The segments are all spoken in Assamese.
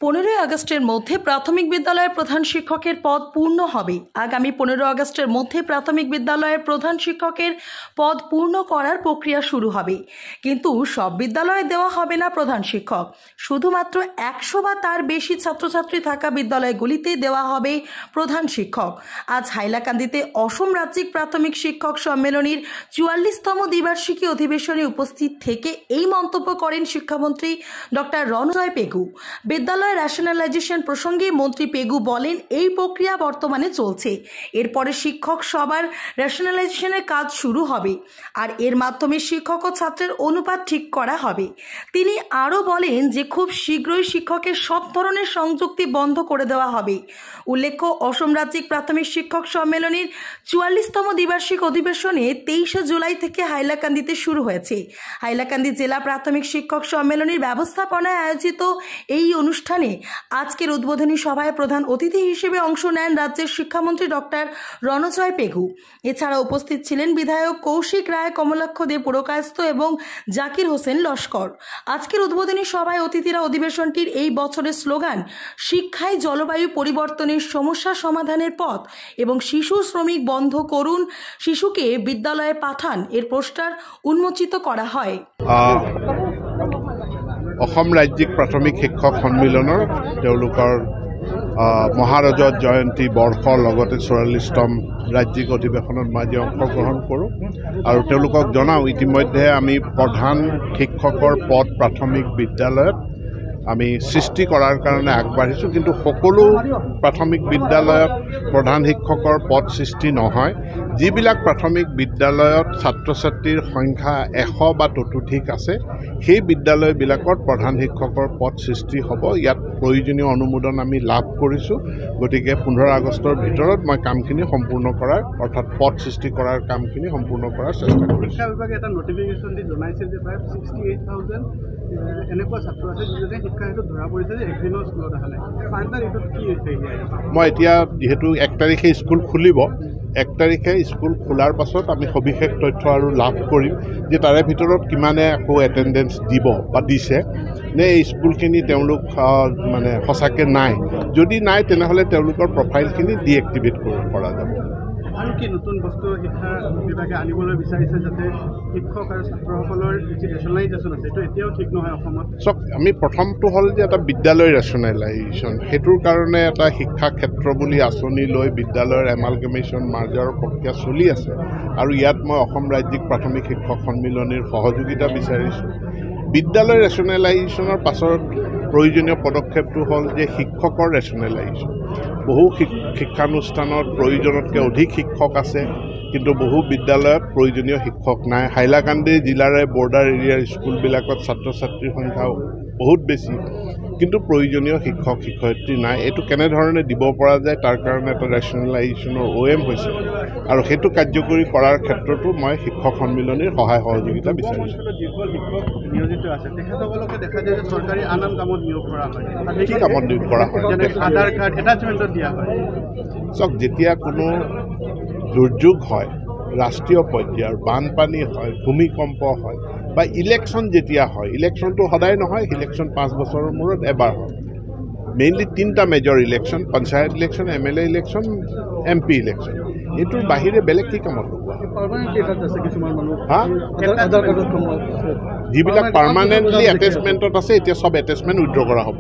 15 আগস্টের মধ্যে প্রাথমিক বিদ্যালয়ের প্রধান শিক্ষকের পদ পূর্ণ হবে। আগামী 15 আগস্টের মধ্যে প্রাথমিক বিদ্যালয়ের প্রধান শিক্ষকের পদ পূর্ণ করার প্রক্রিয়া শুরু হবে। কিন্তু সব বিদ্যালয়ে দেওয়া হবে না প্রধান শিক্ষক, শুধুমাত্র 100 বা তার বেশি ছাত্রছাত্রী থাকা বিদ্যালয়গুলিতে দেওয়া হবে প্রধান শিক্ষক। আজ হাইলাকান্দিতে অসম রাজ্যিক প্রাথমিক শিক্ষক সম্মেলনীর 44তম দ্বিবার্ষিকী অধিবেশনে উপস্থিত থেকে এই মন্তব্য করেন শিক্ষামন্ত্রী ডক্টর রণজয় পেগু। বিদ্যালয় রেশনালাইজেশন প্রসঙ্গে মন্ত্রী পেগু বলেন, এই প্রক্রিয়া বর্তমানে চলছে। এরপরে শিক্ষক সবার রেশনালাইজেশনের কাজ শুরু হবে, আর এর মাধ্যমে শিক্ষক ও ছাত্রের অনুপাত ঠিক করা হবে। তিনি আরও বলেন যে খুব শীঘ্রই শিক্ষকের সব ধরনের সংযুক্তি বন্ধ করে দেওয়া হবে। উল্লেখ্য, অসম রাজ্যিক প্রাথমিক শিক্ষক সম্মেলনীর 44তম দ্বিবার্ষিক অধিবেশনে 23 জুলাই থেকে হাইলাকান্দিতে শুরু হয়েছে। হাইলাকান্দি জেলা প্রাথমিক শিক্ষক সম্মেলনীর ব্যবস্থাপনায় আয়োজিত এই অনুষ্ঠানে আজকের উদ্বোধনী সভায় প্রধান অতিথি হিসেবে অংশ নেন রাজ্যের শিক্ষামন্ত্রী ডক্টর রণজয় পেগু। এছাড়া উপস্থিত ছিলেন বিধায়ক কৌশিক রায়, কমলাক্ষ দে পুরকায়স্থ এবং জাকির হোসেন লস্কর। আজকের উদ্বোধনী সভায় অতিথিরা অধিবেশনটির এই বছরের স্লোগান শিক্ষায় জলবায়ু পরিবর্তনের সমস্যা সমাধানের পথ এবং শিশু শ্রমিক বন্ধ করুন, শিশুকে বিদ্যালয়ে পাঠান এর পোস্টার উন্মোচিত করা হয়। অসম ৰাজ্যিক প্ৰাথমিক শিক্ষক সন্মিলনৰ তেওঁলোকৰ মহাৰজত জয়ন্তী বৰ্ষৰ লগতে 44তম ৰাজ্যিক অধিৱেশনত মই আজি অংশগ্ৰহণ কৰোঁ আৰু তেওঁলোকক জনাওঁ ইতিমধ্যে আমি প্ৰধান শিক্ষকৰ পদ প্ৰাথমিক বিদ্যালয়ত আমি সৃষ্টি কৰাৰ কাৰণে আগবাঢ়িছোঁ, কিন্তু সকলো প্ৰাথমিক বিদ্যালয়ত প্ৰধান শিক্ষকৰ পদ সৃষ্টি নহয়। যিবিলাক প্ৰাথমিক বিদ্যালয়ত ছাত্ৰ ছাত্ৰীৰ সংখ্যা 100 বা ততোধিক আছে, সেই বিদ্যালয়বিলাকত প্ৰধান শিক্ষকৰ পদ সৃষ্টি হ'ব। ইয়াত প্ৰয়োজনীয় অনুমোদন আমি লাভ কৰিছোঁ। গতিকে 15 আগষ্টৰ ভিতৰত মই কামখিনি সম্পূৰ্ণ কৰাৰ, অৰ্থাৎ পদ সৃষ্টি কৰাৰ কামখিনি সম্পূৰ্ণ কৰাৰ চেষ্টা কৰিছোঁ। শিক্ষা বিভাগে এটা নটিফিকেশ্যন দি জনাইছিল যে প্ৰায় 68,000 এনেকুৱা ছাত্ৰ আছে যিজনে শিক্ষা হেতুত ধৰা পৰিছে যে একদিনৰ স্কুলত অহা নাই। ফাইনেল এইটোত কি হৈছে? মই এতিয়া যিহেতু 1 তাৰিখে স্কুল খুলিব, 1 তাৰিখে স্কুল খোলাৰ পাছত আমি সবিশেষ তথ্য আৰু লাভ কৰিম যে তাৰে ভিতৰত কিমানে আকৌ এটেণ্ডেঞ্চ দিব বা দিছে, নে এই স্কুলখিনি তেওঁলোক মানে সঁচাকৈ নাই। যদি নাই তেনেহ'লে তেওঁলোকৰ প্ৰফাইলখিনি ডিএক্টিভেট কৰা যাব। আৰু কি নতুন বস্তু শিক্ষা বিভাগে আনিবলৈ বিচাৰিছে যাতে শিক্ষক আৰু ছাত্ৰসকলৰ যি ৰেচনেলাইজেশ্যন আছে এইটো এতিয়াও ঠিক নহয় অসমত? চাওক, আমি প্ৰথমটো হ'ল যে এটা বিদ্যালয় ৰেচনেলাইজেশ্যন, সেইটোৰ কাৰণে এটা শিক্ষা ক্ষেত্ৰ বুলি আঁচনি লৈ বিদ্যালয়ৰ এমালগেমেশ্যন মাৰ্জাৰৰ প্ৰক্ৰিয়া চলি আছে, আৰু ইয়াত মই অসম ৰাজ্যিক প্ৰাথমিক শিক্ষক সন্মিলনীৰ সহযোগিতা বিচাৰিছোঁ। বিদ্যালয় ৰেচনেলাইজেশ্যনৰ পাছত প্ৰয়োজনীয় পদক্ষেপটো হ'ল যে শিক্ষকৰ ৰেচনেলাইজেশ্যন। বহু শিক্ষানুষ্ঠানত প্ৰয়োজনতকৈ অধিক শিক্ষক আছে, কিন্তু বহু বিদ্যালয়ত প্ৰয়োজনীয় শিক্ষক নাই। হাইলাকান্দি জিলাৰে বৰ্ডাৰ এৰিয়াৰ স্কুলবিলাকত ছাত্ৰ ছাত্ৰীৰ সংখ্যাও বহুত বেছি, কিন্তু প্ৰয়োজনীয় শিক্ষক শিক্ষয়িত্ৰী নাই। এইটো কেনেধৰণে দিব পৰা যায় তাৰ কাৰণে এটা ৰেচনেলাইজেশ্যনৰ OM হৈছে, আৰু সেইটো কাৰ্যকৰী কৰাৰ ক্ষেত্ৰতো মই শিক্ষক সন্মিলনীৰ সহায় সহযোগিতা বিচাৰিছোঁ। যিসকল শিক্ষক নিয়োজিত আছে তেখেতসকলকে দেখা যায় যে চৰকাৰী আন কামত নিয়োগ কৰা হয়। কি কামত নিয়োগ কৰা হয়? যেনে আধাৰ কাৰ্ড এটাচমেণ্টত দিয়া হয়। চাওক, যেতিয়া কোনো দুৰ্যোগ হয়, ৰাষ্ট্ৰীয় পৰ্যায়ৰ বানপানী হয়, ভূমিকম্প হয়, বা ইলেকশ্যন যেতিয়া হয়, ইলেকশ্যনটো সদায় নহয়, ইলেকশ্যন 5 বছৰৰ মূৰত এবাৰ হয়। মেইনলি 3টা major election: panchayat election, MLA election, MP election. এইটোৰ বাহিৰে বেলেগ কি কামত হ'ব? যিবিলাক পাৰ্মানেণ্টলি এটেচমেণ্টত আছে, এতিয়া চব এটেচমেণ্ট উইথড্ৰ কৰা হ'ব।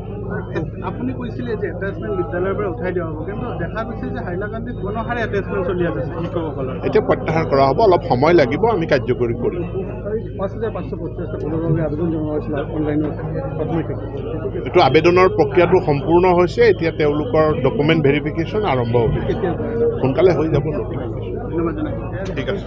আপুনি কৈছিলে যে এটেচমেণ্ট বিদ্যালয়ৰ পৰা উঠাই দিয়া হ'ব, কিন্তু দেখা গৈছে যে হাইলাকান্দিত গণহাৰে এটেচমেণ্ট চলি আছে শিক্ষকসকলৰ। এতিয়া প্ৰত্যাহাৰ কৰা হ'ব, অলপ সময় লাগিব, আমি কাৰ্যকৰী কৰিম। 5,550টা আবেদন জনোৱা হৈছিল অনলাইনত প্ৰাথমিক শিক্ষক। এইটো আবেদনৰ প্ৰক্ৰিয়াটো সম্পূৰ্ণ হৈছে, এতিয়া তেওঁলোকৰ ডকুমেণ্ট ভেৰিফিকেশ্যন আৰম্ভ হ'ব। সোনকালে হৈ যাব। ধন্যবাদ জনাইছোঁ। ঠিক আছে।